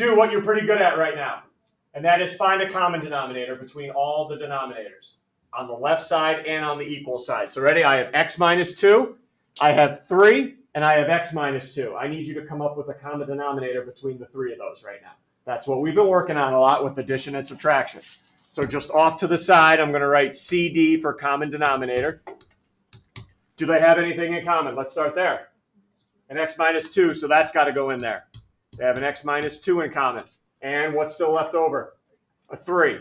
do what you're pretty good at right now, and that is find a common denominator between all the denominators on the left side and on the equal side. So ready? I have x minus 2, I have 3, and I have x minus 2. I need you to come up with a common denominator between the three of those right now. That's what we've been working on a lot with addition and subtraction. So just off to the side, I'm going to write CD for common denominator. Do they have anything in common? Let's start there. An x minus 2, so that's got to go in there. They have an x minus 2 in common. And what's still left over? A 3.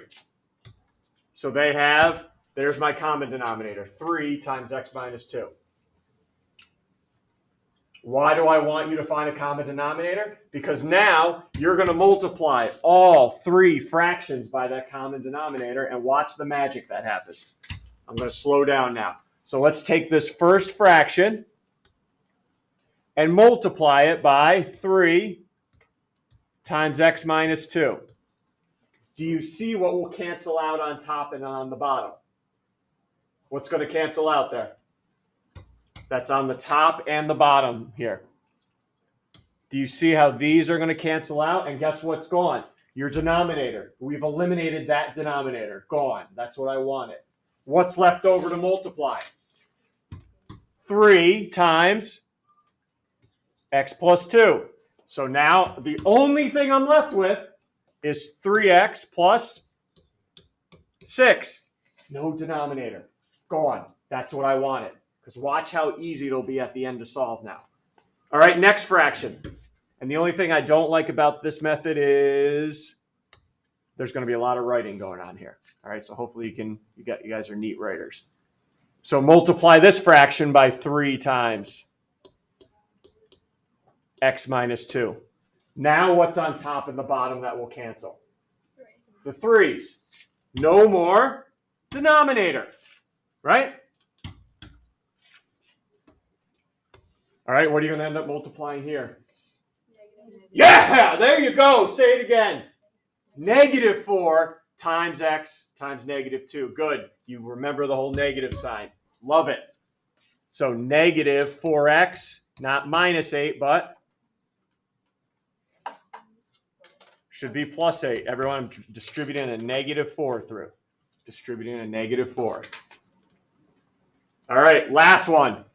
So they have, there's my common denominator, 3 times x minus 2. Why do I want you to find a common denominator? Because now you're going to multiply all 3 fractions by that common denominator and watch the magic that happens. I'm going to slow down now. So let's take this first fraction and multiply it by 3 times x minus 2. Do you see what will cancel out on top and on the bottom? What's going to cancel out there? That's on the top and the bottom here. Do you see how these are going to cancel out? And guess what's gone? Your denominator. We've eliminated that denominator. Gone. That's what I wanted. What's left over to multiply? 3 times x plus 2. So now the only thing I'm left with is 3x plus 6. No denominator. Gone. That's what I wanted. Because watch how easy it'll be at the end to solve now. All right, next fraction. And the only thing I don't like about this method is there's going to be a lot of writing going on here. All right, so hopefully you guys are neat writers. So multiply this fraction by 3 times x minus 2. Now what's on top and the bottom that will cancel? The 3's. No more denominator, right? All right, what are you going to end up multiplying here? Yeah, there you go. Say it again. Negative 4 times x times negative 2. Good. You remember the whole negative sign. Love it. So negative 4x, not minus 8, but should be plus 8. Everyone, I'm distributing a negative 4 through. Distributing a negative 4. All right, last one.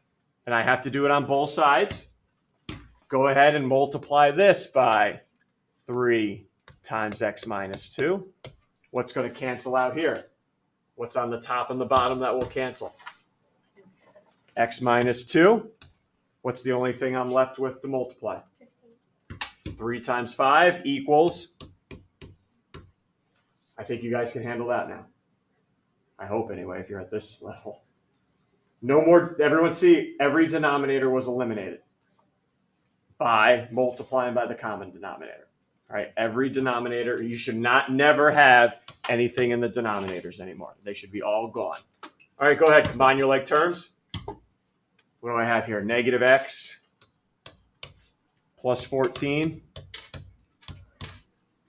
And I have to do it on both sides. Go ahead and multiply this by 3 times x minus 2. What's going to cancel out here? What's on the top and the bottom that will cancel? X minus 2. What's the only thing I'm left with to multiply? 3 times 5 equals, I think you guys can handle that now. I hope anyway, if you're at this level. No more, everyone see, every denominator was eliminated by multiplying by the common denominator. All right, every denominator, you should never have anything in the denominators anymore. They should be all gone. All right, go ahead, combine your like terms. What do I have here? Negative x plus 14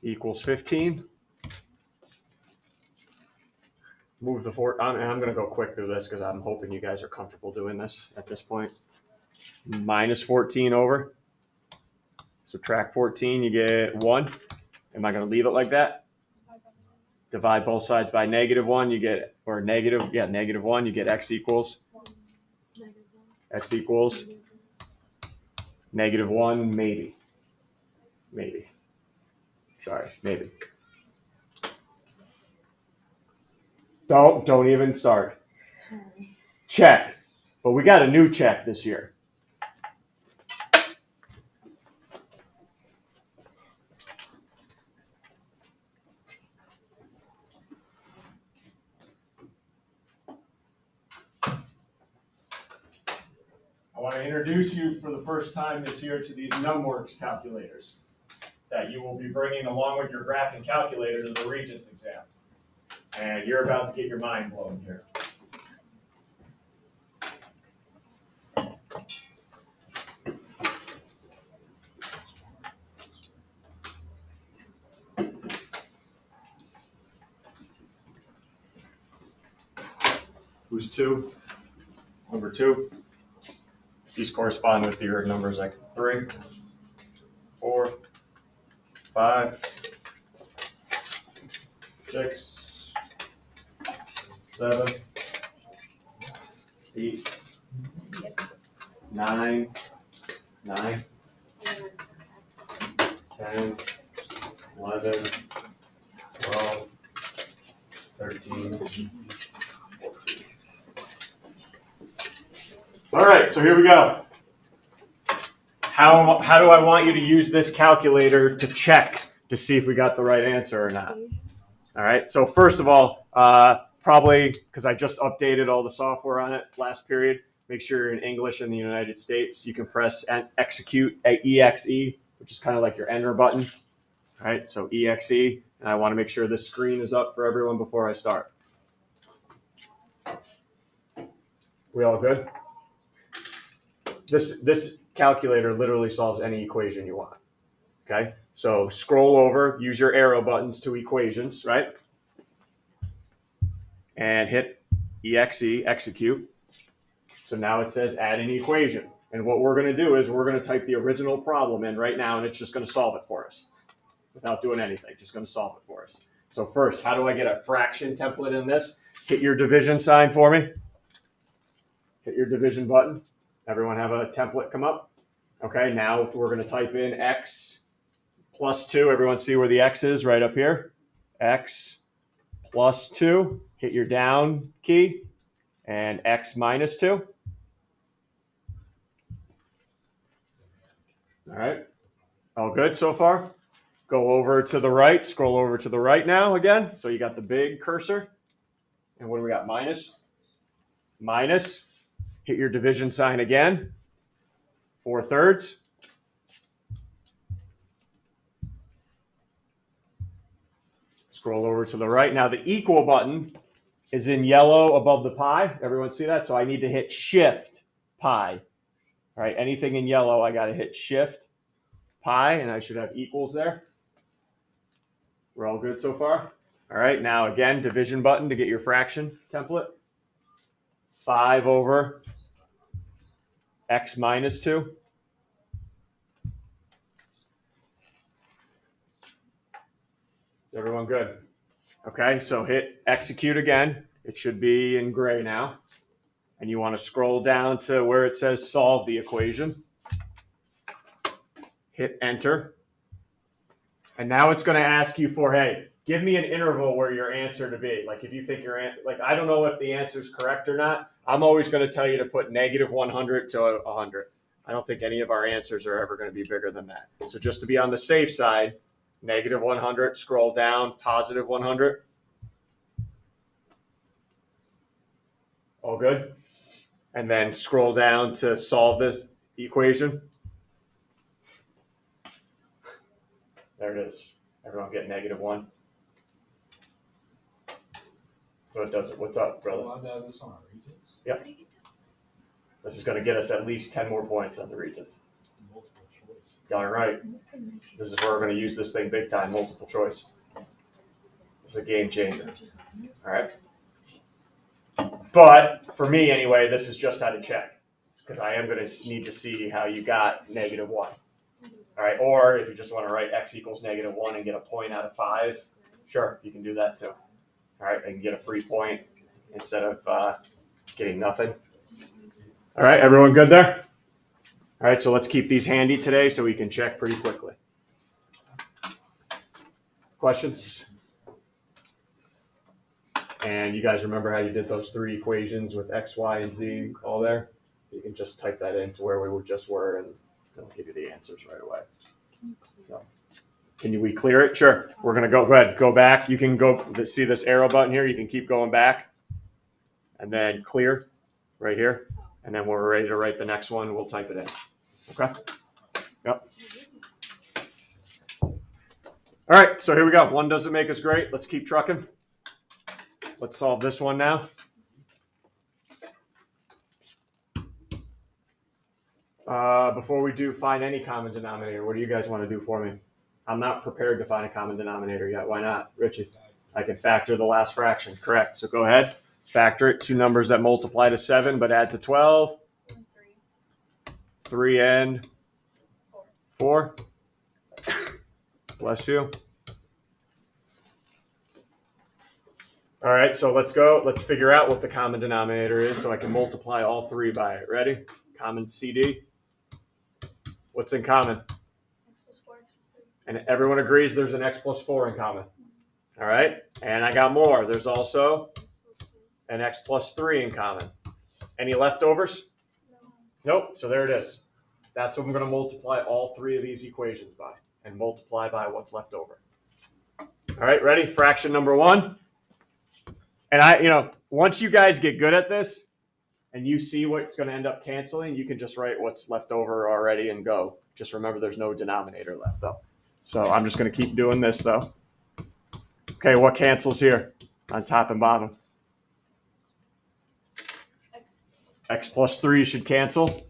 equals 15. Move the 4. I'm going to go quick through this because I'm hoping you guys are comfortable doing this at this point. Minus 14 over. Subtract 14, you get 1. Am I going to leave it like that? Divide both sides by negative 1, you get, or negative, yeah, negative 1, you get x equals. X equals negative 1, maybe. Maybe. Sorry, maybe. Don't even start. Sorry. Check. But we got a new check this year. I want to introduce you for the first time this year to these NumWorks calculators that you will be bringing along with your graphing calculator to the Regents exam. And you're about to get your mind blown here. Who's 2? Number 2. These correspond with your numbers like 3, 4, 5, 6, 7, 8, 9, 10, 11, 12, 13, 14. All right, so here we go. How do I want you to use this calculator to check to see if we got the right answer or not? All right, so first of all, probably because I just updated all the software on it last period, make sure you're in English in the United States. You can press execute, EXE, which is kind of like your enter button. All right, so EXE, and I want to make sure this screen is up for everyone before I start. We all good? This calculator literally solves any equation you want. Okay, so scroll over, use your arrow buttons to equations, right? And hit EXE, execute. So now it says add an equation. And what we're going to do is we're going to type the original problem in right now, and it's just going to solve it for us without doing anything. Just going to solve it for us. So first, how do I get a fraction template in this? Hit your division sign for me. Hit your division button. Everyone have a template come up? Okay, now we're going to type in x plus 2. Everyone see where the x is? Right up here. X plus 2. Hit your down key. And x minus 2. All right. All good so far? Go over to the right. Scroll over to the right now again. So you got the big cursor. And what do we got? Minus. Minus. Hit your division sign again. 4/3. Scroll over to the right. Now the equal button is in yellow above the pi. Everyone see that? So I need to hit shift pi. All right, anything in yellow, I got to hit shift pi, and I should have equals there. We're all good so far? All right, now again, division button to get your fraction template. 5 over x minus 2. Is everyone good? Okay, so hit execute again. It should be in gray now. And you want to scroll down to where it says solve the equation. Hit enter. And now it's going to ask you for, hey, give me an interval where your answer to be. Like if you think like I don't know if the answer is correct or not. I'm always going to tell you to put -100 to 100. I don't think any of our answers are ever going to be bigger than that. So just to be on the safe side, -100, scroll down, +100. All good? And then scroll down to solve this equation. There it is. Everyone get -1. So it does it. What's up, brother? This on our regions? Yep. This is going to get us at least 10 more points on the regions. Multiple choice. Darn right. This is where we're going to use this thing big time, multiple choice. It's a game changer. All right. But for me anyway, this is just how to check, because I am going to need to see how you got -1. All right. Or if you just want to write x equals -1 and get a point out of 5, sure, you can do that too. All right. And get a free point instead of getting nothing. All right. Everyone good there? All right. So let's keep these handy today so we can check pretty quickly. Questions? And you guys remember how you did those 3 equations with x, y, and z all there? You can just type that into where we just were, and it'll give you the answers right away. So, can we clear it? Sure. We're going to go ahead, go back. You can go see this arrow button here. You can keep going back, and then clear right here. And then when we're ready to write the next one, we'll type it in. Okay? Yep. All right. So here we go. One doesn't make us great. Let's keep trucking. Let's solve this one now. Before we do find any common denominator, what do you guys want to do for me? I'm not prepared to find a common denominator yet. Why not? Richie, I can factor the last fraction. Correct. So go ahead. Factor it. 2 numbers that multiply to 7 but add to 12. 3 and 4. Bless you. All right, so let's go. Let's figure out what the common denominator is so I can multiply all three by it. Ready? Common CD. What's in common? X plus 4, X plus 3. And everyone agrees there's an x plus 4 in common. All right, and I got more. There's also an x plus 3 in common. Any leftovers? No. Nope, so there it is. That's what I'm going to multiply all three of these equations by, and multiply by what's left over. All right, ready? Fraction number 1. And once you guys get good at this and you see what's going to end up canceling, you can just write what's left over already and go. Just remember there's no denominator left though. So I'm just going to keep doing this though. Okay, what cancels here on top and bottom? X plus 3 should cancel.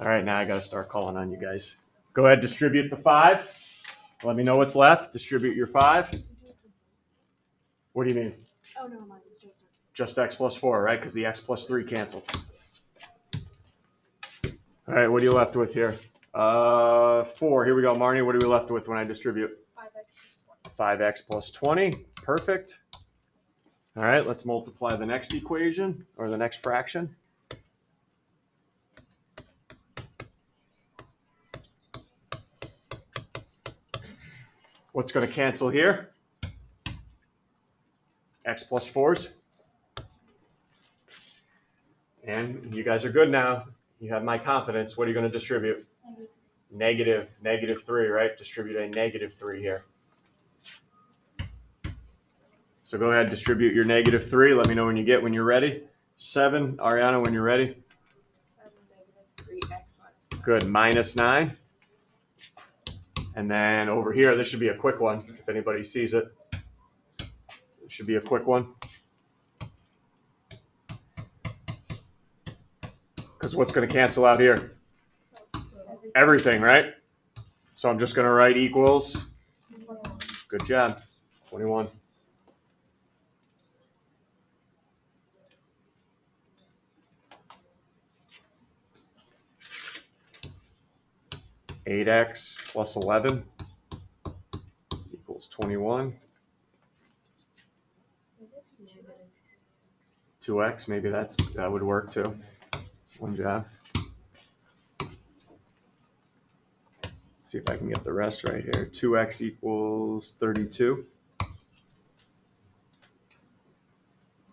All right, now I got to start calling on you guys. Go ahead, distribute the 5. Let me know what's left. Distribute your 5. What do you mean? Oh, no, mine is Just x plus 4, right? Because the x plus 3 canceled. All right, what are you left with here? 4. Here we go, Marnie. What are we left with when I distribute? 5x plus 20. 5x plus 20. Perfect. All right, let's multiply the next equation, or the next fraction. What's going to cancel here? X plus 4s. And you guys are good now. You have my confidence. What are you going to distribute? Negative 3, right? Distribute a negative 3 here. So go ahead, distribute your negative 3. Let me know when you're ready. 7, Ariana, when you're ready. 7 -3x minus 9. Good, minus 9. And then over here, this should be a quick one, if anybody sees it. It should be a quick one. Because what's going to cancel out here? Everything, right? So I'm just going to write equals. Good job. 21. Eight x plus 11 equals 21. 2x, maybe that would work too. One job. Let's see if I can get the rest right here. 2x equals 32.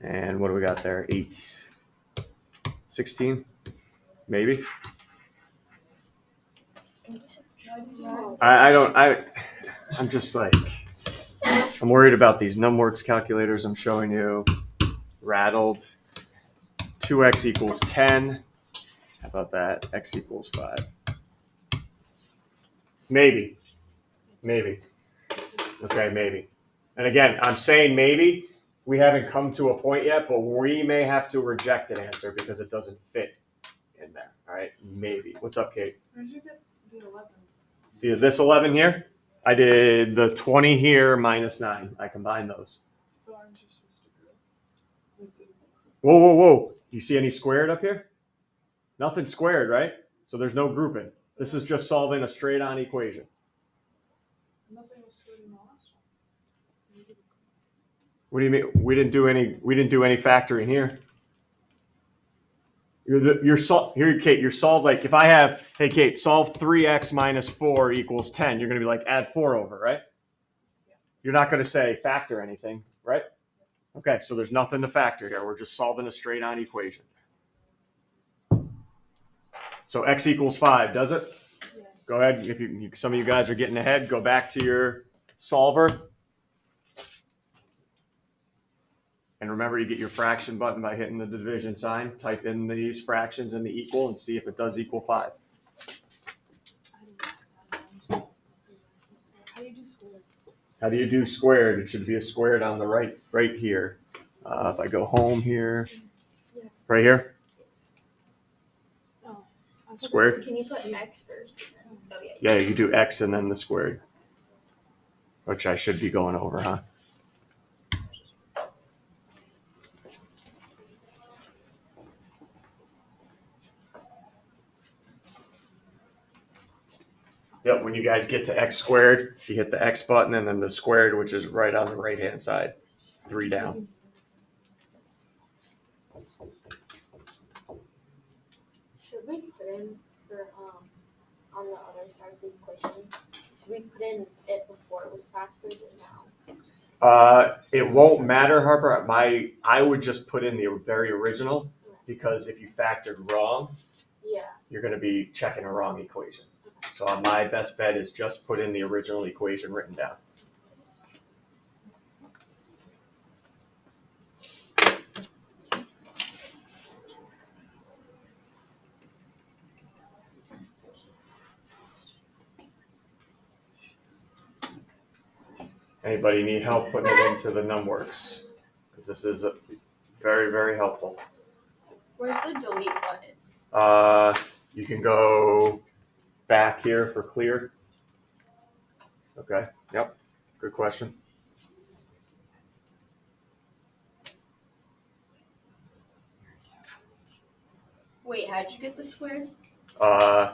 And what do we got there? 8. 16, maybe. I'm just like, I'm worried about these numworks calculators I'm showing you. Rattled. 2x equals 10. How about that? X equals 5. Maybe. Okay, maybe. And again, I'm saying maybe. We haven't come to a point yet, but we may have to reject an answer because it doesn't fit in there. All right, maybe. What's up, Kate? Where'd you get the 11? This 11 here? I did the 20 here minus 9. I combined those. Whoa. You see any squared up here? Nothing squared, right? So there's no grouping. This is just solving a straight-on equation. Nothing was squared in the last one. What do you mean? We didn't do any factoring here. Here, Kate. You're solved like if I have, hey Kate, solve 3x minus 4 equals 10. You're going to be like add 4 over, right? Yeah. You're not going to say factor anything, right? Okay, so there's nothing to factor here. We're just solving a straight-on equation. So x equals 5, does it? Yes. Go ahead. If some of you guys are getting ahead, go back to your solver. And remember, you get your fraction button by hitting the division sign. Type in these fractions in the equal and see if it does equal 5. How do you do squared? How do you do squared? It should be a square down the right here. If I go home here, right here, Oh. squared. Can you put x first? Oh, Yeah, you do x and then the squared, which I should be going over, huh? Yep, when you guys get to x squared, you hit the x button and then the squared, which is right on the right-hand side. 3 down. Should we put in for on the other side of the equation? Should we put in it before it was factored or now? It won't matter, Harper. I would just put in the very original, because if you factored wrong, Yeah. you're going to be checking a wrong equation. So my best bet is just put in the original equation written down. Anybody need help putting it into the numworks? Because this is very, very helpful. Where's the delete button? You can go back here for clear. Okay, yep, good question. Wait, how'd you get the square?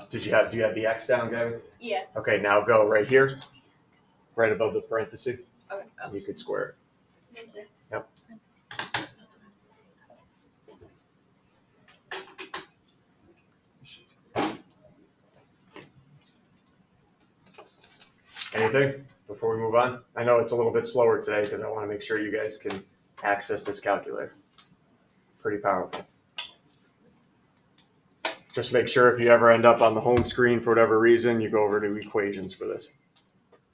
Do you have the X down, Gavin? Yeah. Okay, now go right here, right above the parenthesis. Okay. Oh. You could square it. Yep. Anything before we move on? I know it's a little bit slower today because I want to make sure you guys can access this calculator. Pretty powerful. Just make sure if you ever end up on the home screen for whatever reason, you go over to equations for this.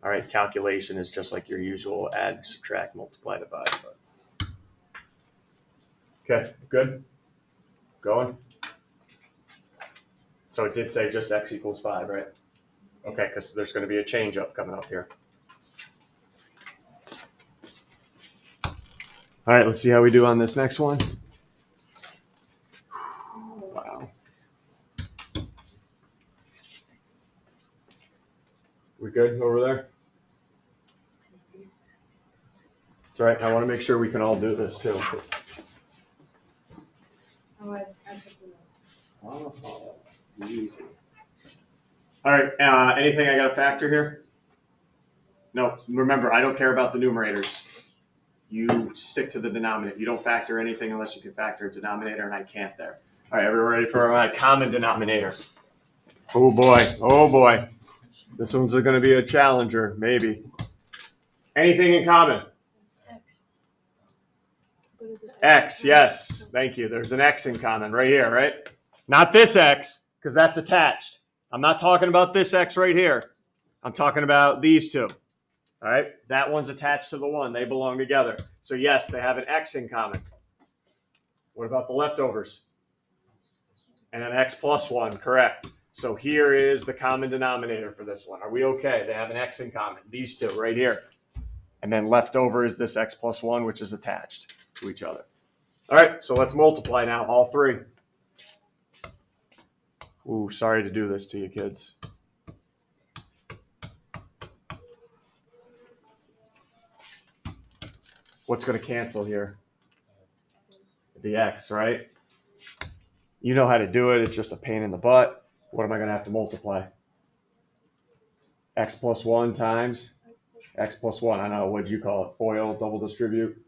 All right, calculation is just like your usual add, subtract, multiply, divide. Okay, good? Going? So it did say just x equals 5, right? Okay, because there's going to be a change up coming up here. All right, let's see how we do on this next one. Wow. We good over there? That's all right. I want to make sure we can all do this too. Oh, easy. All right. Anything I got to factor here? No. Remember, I don't care about the numerators. You stick to the denominator. You don't factor anything unless you can factor a denominator, and I can't there. All right, everyone ready for my common denominator? Oh boy. Oh boy. This one's going to be a challenger, maybe. Anything in common? X, yes. Thank you. There's an X in common right here, right? Not this X, because that's attached. I'm not talking about this X right here. I'm talking about these two. All right? That one's attached to the one. They belong together. So yes, they have an X in common. What about the leftovers? And an X plus 1, correct. So here is the common denominator for this one. Are we okay? They have an X in common. These two right here. And then left over is this X plus 1, which is attached to each other. All right, so let's multiply now, all three. Ooh, sorry to do this to you, kids. What's going to cancel here? The X, right? You know how to do it. It's just a pain in the butt. What am I going to have to multiply? X plus 1 times X plus 1. I don't know. What'd you call it? FOIL, double distribute?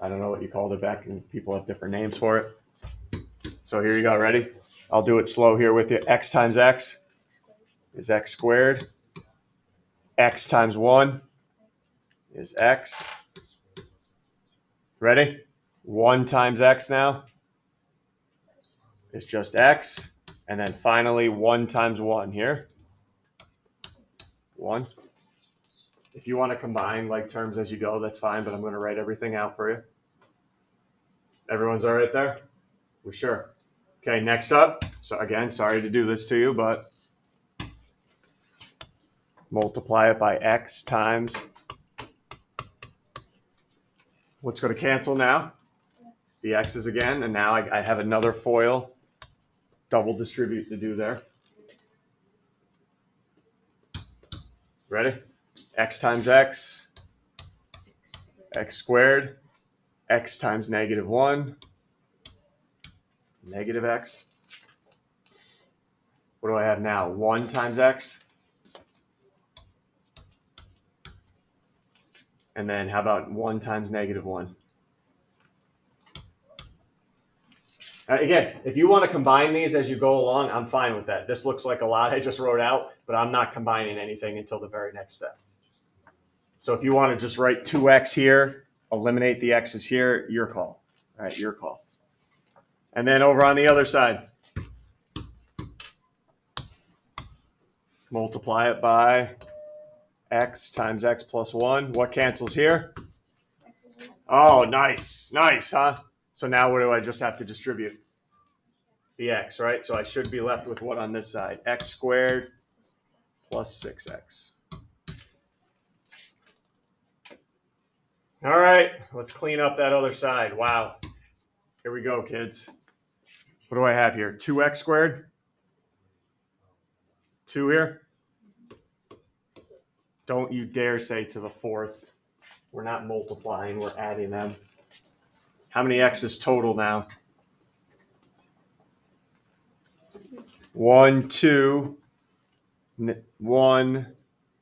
I don't know what you called it back, and people have different names for it. So here you go. Ready? I'll do it slow here with you. X times X is X squared. X times 1 is X. Ready? 1 times X now is just X. And then finally 1 times 1 here. 1. If you want to combine like terms as you go, that's fine, but I'm going to write everything out for you. Everyone's all right there? We're sure. Okay, next up. So again, sorry to do this to you, but multiply it by X times. What's going to cancel now? The X's again, and now I have another FOIL double distribute to do there. Ready? X times X, X squared, X times negative 1, negative X. What do I have now? 1 times x. And then how about 1 times -1? Again, if you want to combine these as you go along, I'm fine with that. This looks like a lot I just wrote out, but I'm not combining anything until the very next step. So if you want to just write 2x here, eliminate the x's here, your call. All right, your call. And then over on the other side, multiply it by x times x plus 1. What cancels here? Oh, nice. Nice, huh? So now what do I just have to distribute? The x, right? So I should be left with what on this side? X squared plus 6x. All right, let's clean up that other side. Wow. Here we go, kids. What do I have here? 2x squared? 2 here? Don't you dare say to the 4th. We're not multiplying, we're adding them. How many x's total now? 1, 2, 1,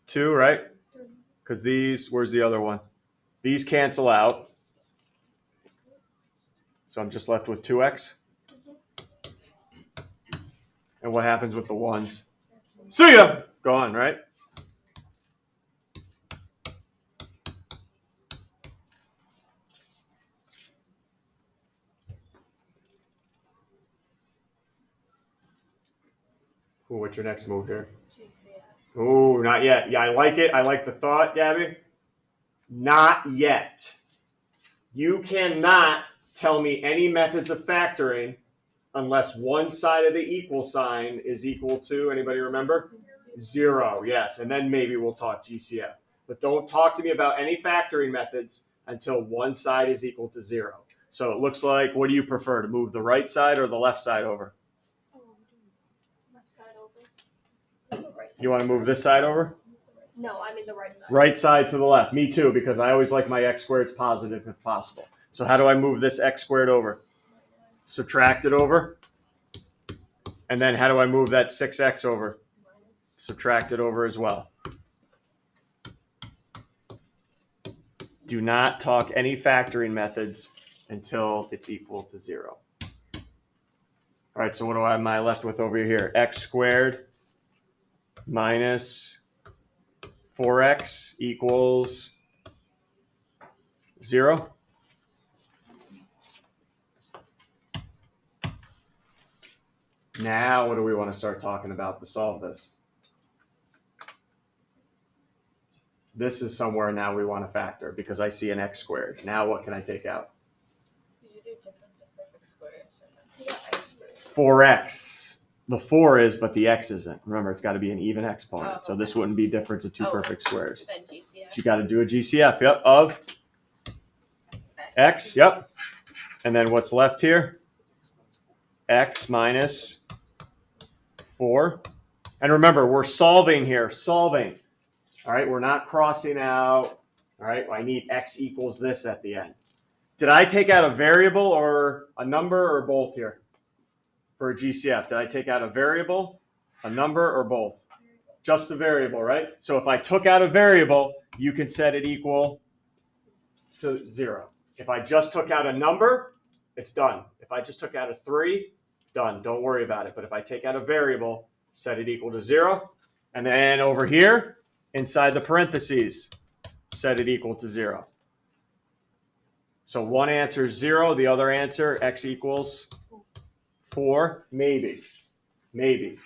2, right? Because these, where's the other one? These cancel out. So I'm just left with 2x. And what happens with the 1s? See ya! Gone, right? Ooh, what's your next move here? Ooh, not yet. Yeah, I like it. I like the thought, Gabby. Not yet. You cannot tell me any methods of factoring unless one side of the equal sign is equal to, anybody remember? 0, yes. And then maybe we'll talk GCF. But don't talk to me about any factoring methods until one side is equal to 0. So it looks like, what do you prefer, to move the right side or the left side over? You want to move this side over? No, I mean the right side. Right side to the left. Me too, because I always like my x squareds positive if possible. So how do I move this x squared over? Subtract it over. And then how do I move that 6x over? Subtract it over as well. Do not talk any factoring methods until it's equal to 0. All right, so what am I left with over here? X squared minus 4x equals 0. Now what do we want to start talking about to solve this? This is somewhere now we want to factor because I see an x squared. Now what can I take out? Did you do difference of perfect squares? Take out x squared. 4x. The 4 is, but the x isn't. Remember, it's got to be an even exponent. Oh, So this wouldn't be difference of 2 perfect squares. Then GCF. You got to do a GCF, yep, of x, yep. And then what's left here? X minus 4. And remember, we're solving here, solving. All right, we're not crossing out. All right, I need x equals this at the end. Did I take out a variable or a number or both here for a GCF? Did I take out a variable, a number, or both? Just a variable, right? So if I took out a variable, you can set it equal to 0. If I just took out a number, it's done. If I just took out a 3, done. Don't worry about it. But if I take out a variable, set it equal to 0. And then over here, inside the parentheses, set it equal to 0. So one answer is 0. The other answer, x equals 4. Maybe. Maybe.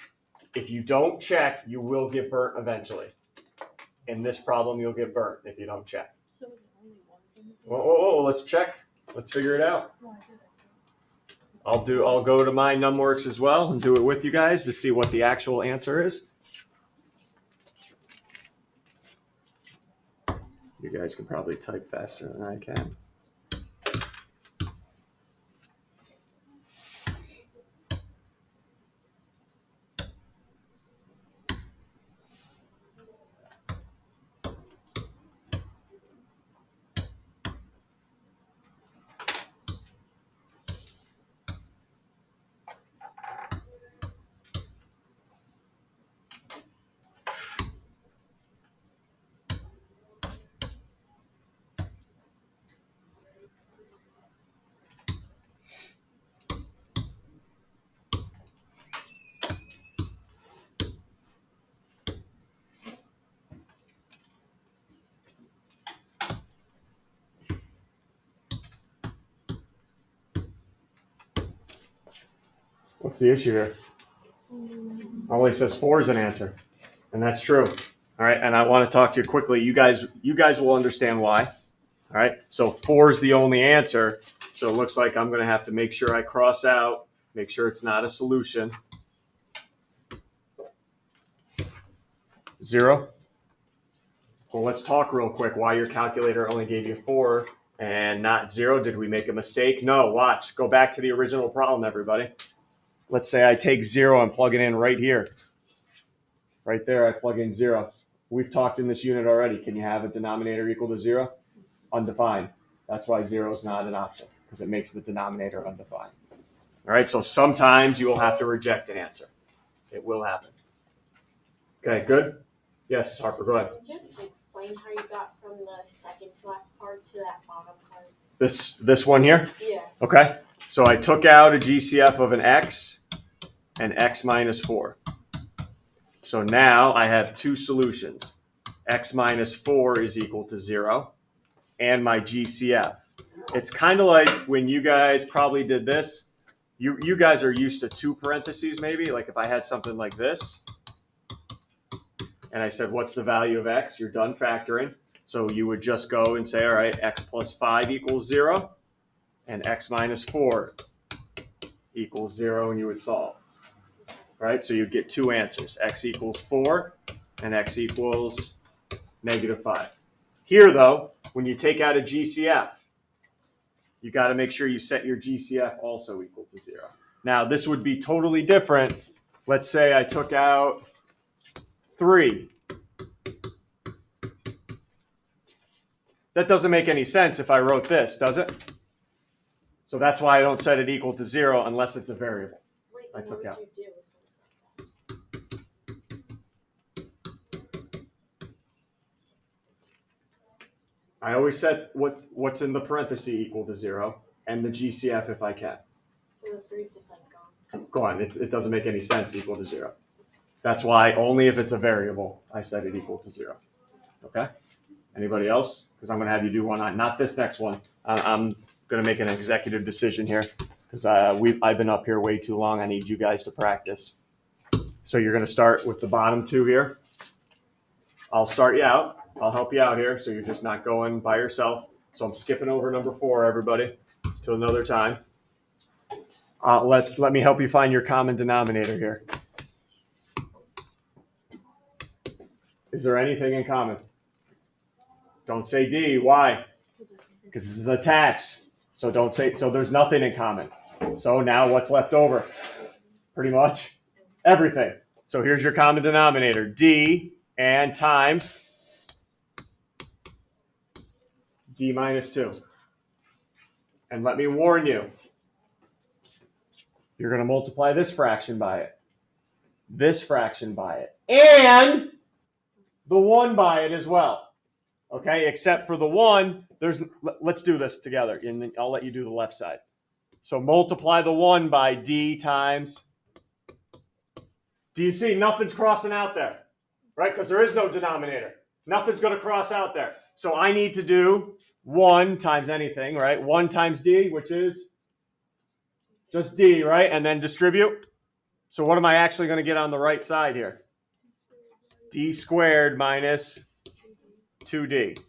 If you don't check, you will get burnt eventually. In this problem, you'll get burnt if you don't check. So is it only one thing? Oh, let's check. Let's figure it out. I'll go to my numworks as well and do it with you guys to see what the actual answer is. You guys can probably type faster than I can. What's the issue here? Only says 4 is an answer, and that's true. All right, and I want to talk to you quickly. You guys will understand why. All right, so 4 is the only answer. So it looks like I'm going to have to make sure I cross out, make sure it's not a solution. 0. Well, let's talk real quick why your calculator only gave you 4 and not 0. Did we make a mistake? No, watch. Go back to the original problem, everybody. Let's say I take 0 and plug it in right here. Right there, I plug in 0. We've talked in this unit already. Can you have a denominator equal to 0? Undefined. That's why 0 is not an option, because it makes the denominator undefined. All right, so sometimes you will have to reject an answer. It will happen. Okay, good? Yes, Harper, go ahead. Can you just explain how you got from the second to last part to that bottom part? This one here? Yeah. Okay, so I took out a GCF of an x and x minus 4. So now I have two solutions. X minus 4 is equal to 0, and my GCF. It's kind of like when you guys probably did this. You guys are used to 2 parentheses maybe. Like if I had something like this, and I said, what's the value of x? You're done factoring. So you would just go and say, all right, x plus 5 equals 0, and x minus 4 equals 0, and you would solve. Right? So you get 2 answers. X equals 4, and x equals negative 5. Here, though, when you take out a GCF, you got to make sure you set your GCF also equal to 0. Now, this would be totally different. Let's say I took out 3. That doesn't make any sense if I wrote this, does it? So that's why I don't set it equal to 0 unless it's a variable. Wait, I took out. What would you do with things like that? I always set what's in the parenthesis equal to 0 and the GCF if I can. So the 3's just like gone. Go on. It doesn't make any sense equal to 0. That's why only if it's a variable I set it equal to 0. Okay? Anybody else? Because I'm going to have you do one on, not this next one. I'm going to make an executive decision here because I've been up here way too long. I need you guys to practice. So you're going to start with the bottom 2 here. I'll start you out. I'll help you out here so you're just not going by yourself. So I'm skipping over number 4, everybody, till another time. Let me help you find your common denominator here. Is there anything in common? Don't say D. Why? Because this is attached. So don't say, so there's nothing in common. So now what's left over? Pretty much everything. So here's your common denominator, D and times D minus 2. And let me warn you, you're going to multiply this fraction by it, this fraction by it, and the 1 by it as well. Okay, except for the 1, let's do this together, and then I'll let you do the left side. So multiply the 1 by D times. Do you see nothing's crossing out there? Right, because there is no denominator. Nothing's going to cross out there. So I need to do 1 times anything, right? 1 times D, which is just D, right? And then distribute. So what am I actually going to get on the right side here? D squared minus 2D.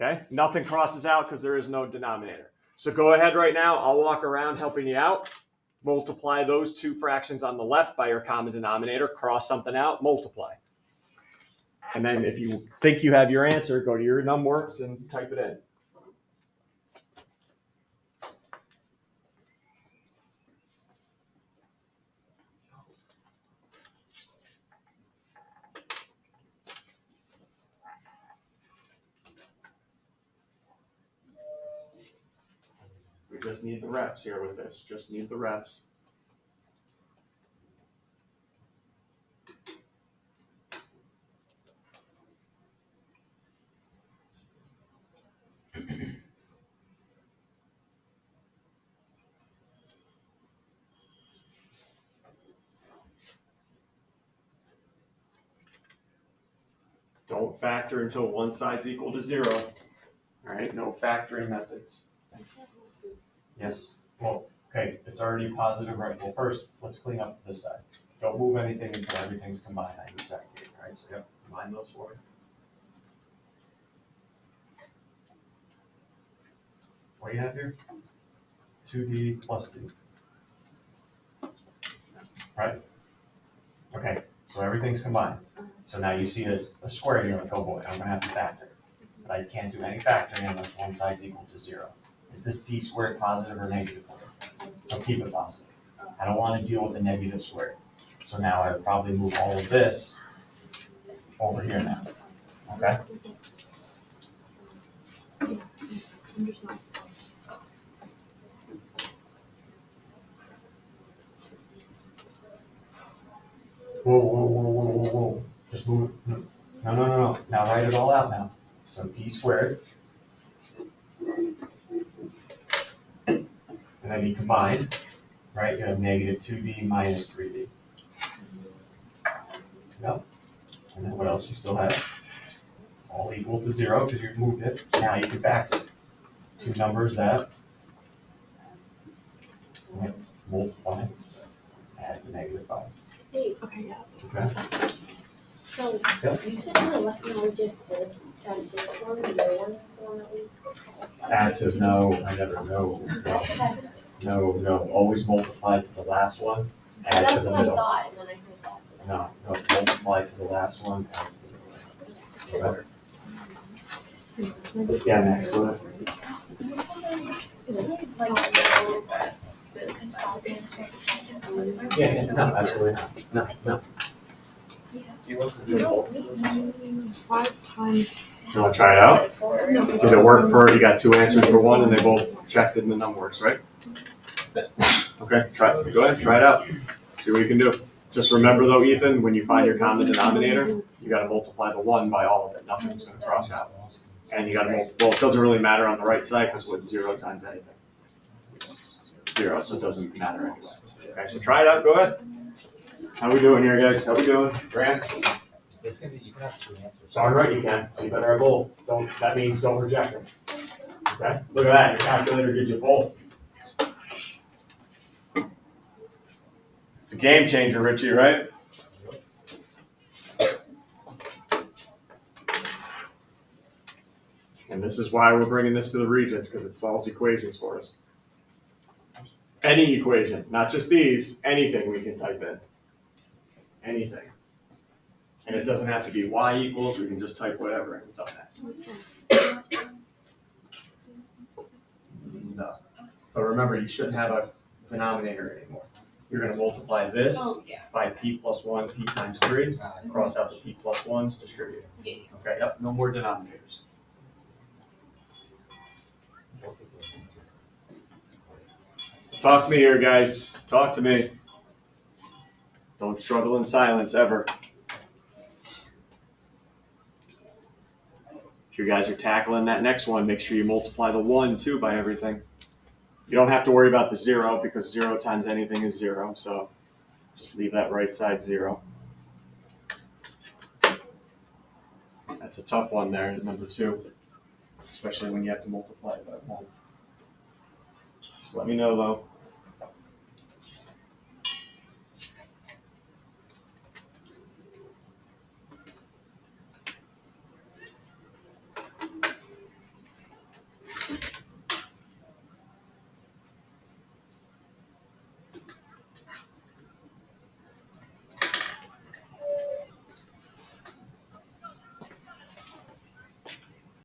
Okay? Nothing crosses out because there is no denominator. So go ahead right now. I'll walk around helping you out. Multiply those 2 fractions on the left by your common denominator. Cross something out. Multiply. And then if you think you have your answer, go to your numworks and type it in. We just need the reps here with this. Just need the reps. Don't factor until one side's equal to 0. All right, no factoring methods. Yes. Well, Okay, it's already positive, right? Well, first, let's clean up this side. Don't move anything until everything's combined on each side, right? So, yep, combine those for me. What do you have here? 2D plus D. Right? Okay, so everything's combined. So now you see this a square here, like, oh boy, I'm gonna have to factor. But I can't do any factoring unless one side's equal to 0. Is this D squared positive or negative? So keep it positive. I don't want to deal with the negative squared. So now I would probably move all of this over here now. Okay? I'm just not. Whoa, whoa, whoa, whoa, whoa, whoa. Just move it. No, no, no, no. Now write it all out now. So D squared. And then you combine, right? You have negative 2D minus 3D. Yep. And then what else you still have? All equal to 0 because you've moved it. Now you can factor. Two numbers that multiply, add to negative 5. Hey, Okay, yeah. Okay? so Yeah. you said in the lesson we just did that this one, the other one is the one that we. Active, no, I never know. No, always multiply to the last one, add to That's the what I middle. thought, and then I heard that. No, multiply to the last one, add to the middle. Okay? Yeah, next one. Yeah, no, absolutely not. No. He wants to do both. 5 times. You want to try it out? No, Did it work for, you got 2 answers for one and they both checked it and the number works, right? Okay, go ahead, try it out. See what you can do. Just remember though, Ethan, when you find your common denominator, you gotta multiply the 1 by all of it. Nothing's gonna cross out. And you gotta multiply, well, it doesn't really matter on the right side because what's 0 times anything? 0, so it doesn't matter anyway. Okay, so try it out, go ahead. How we doing here, guys? How we doing? Grant? This can be, you can have 2 answers. Darn right you can, so you better have both. That means don't reject them. Okay, look at that, your calculator gives you both. It's a game changer, Richie, right? And this is why we're bringing this to the Regents, because it solves equations for us. Any equation, not just these, anything we can type in. Anything. And it doesn't have to be y equals, we can just type whatever and it's up next. No. But remember, you shouldn't have a denominator anymore. You're going to multiply this by p plus 1, p times 3, cross out the p plus 1s, distribute. Okay, yep, no more denominators. Talk to me here, guys. Talk to me. Don't struggle in silence, ever. If you guys are tackling that next one, make sure you multiply the 1, too, by everything. You don't have to worry about the 0, because 0 times anything is 0, so just leave that right side 0. That's a tough one there, number 2, especially when you have to multiply by 1. Just let me know, though.